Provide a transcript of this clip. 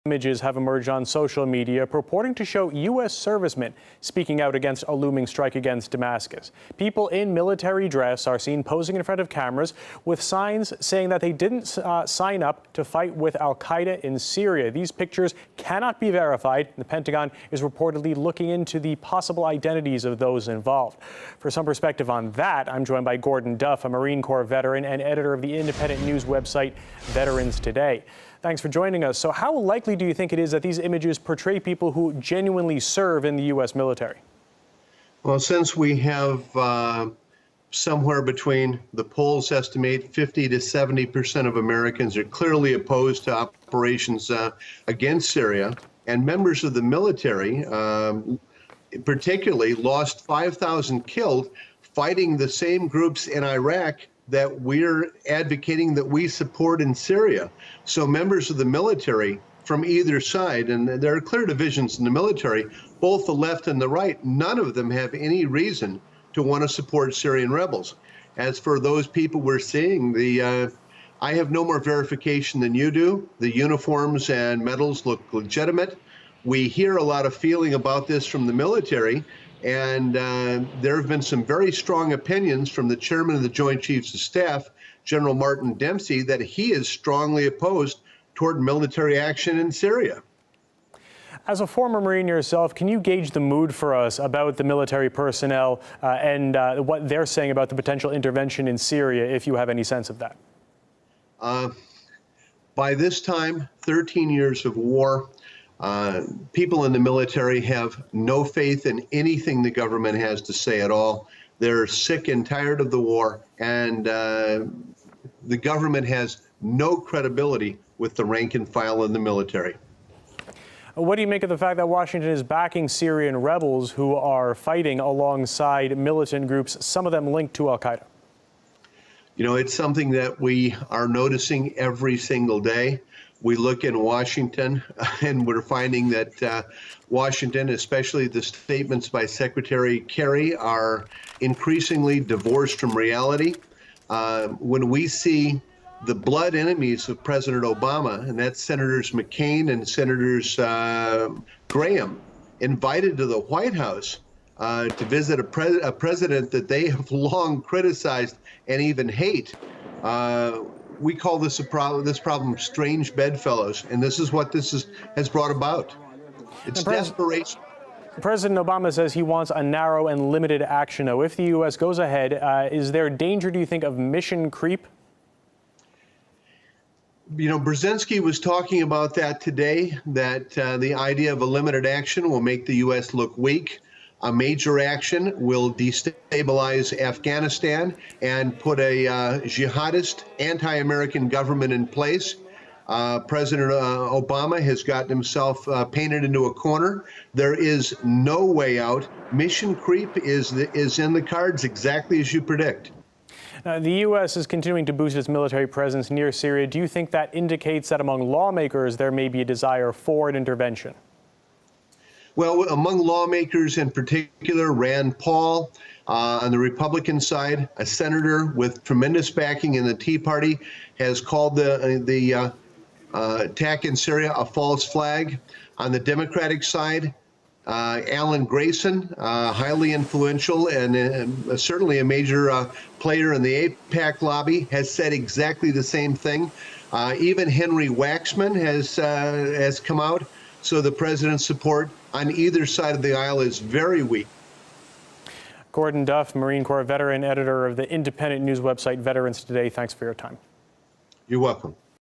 Images have emerged on social media purporting to show U.S. servicemen speaking out against a looming strike against Damascus. People in military dress are seen posing in front of cameras with signs saying that they didn't sign up to fight with Al-Qaeda in Syria. These pictures cannot be verified. The Pentagon is reportedly looking into the possible identities of those involved. For some perspective on that, I'm joined by Gordon Duff, a Marine Corps veteran and editor of the independent news website Veterans Today. Thanks for joining us. So how likely do you think it is that these images portray people who genuinely serve in the U.S. military? Well, since we have somewhere between, the polls estimate 50 to 70% of Americans are clearly opposed to operations against Syria, and members of the military particularly lost 5,000 killed fighting the same groups in Iraq that we're advocating that we support in Syria. So members of the military from either side, and there are clear divisions in the military, both the left and the right, none of them have any reason to want to support Syrian rebels. As for those people we're seeing, I have no more verification than you do. The uniforms and medals look legitimate. We hear a lot of feeling about this from the military, and there have been some very strong opinions from the chairman of the Joint Chiefs of Staff, General Martin Dempsey, that he is strongly opposed toward military action in Syria. As a former Marine yourself, can you gauge the mood for us about the military personnel and what they're saying about the potential intervention in Syria, if you have any sense of that? By this time, 13 years of war, people in the military have no faith in anything the government has to say at all. They're sick and tired of the war, and the government has no credibility with the rank and file in the military. What do you make of the fact that Washington is backing Syrian rebels who are fighting alongside militant groups, some of them linked to Al-Qaeda? You know, it's something that we are noticing every single day. We look in Washington and we're finding that Washington, especially the statements by Secretary Kerry, are increasingly divorced from reality. When we see the blood enemies of President Obama, and that's Senators McCain and Senators Graham, invited to the White House to visit a president that they have long criticized and even hate, we call this problem strange bedfellows, and this is what this has brought about. It's desperation. President Obama says he wants a narrow and limited action, though. If the U.S. goes ahead, is there danger, do you think, of mission creep? You know, Brzezinski was talking about that today, that the idea of a limited action will make the U.S. look weak. A major action will destabilize Afghanistan and put a jihadist, anti-American government in place. President Obama has gotten himself painted into a corner. There is no way out. Mission creep is in the cards, exactly as you predict. The U.S. is continuing to boost its military presence near Syria. Do you think that indicates that among lawmakers there may be a desire for an intervention? Well, among lawmakers in particular, Rand Paul, on the Republican side, a senator with tremendous backing in the Tea Party, has called the attack in Syria a false flag. On the Democratic side, Alan Grayson, highly influential and certainly a major player in the AIPAC lobby, has said exactly the same thing. Even Henry Waxman has come out. So the president's support on either side of the aisle is very weak. Gordon Duff, Marine Corps veteran, editor of the independent news website Veterans Today. Thanks for your time. You're welcome.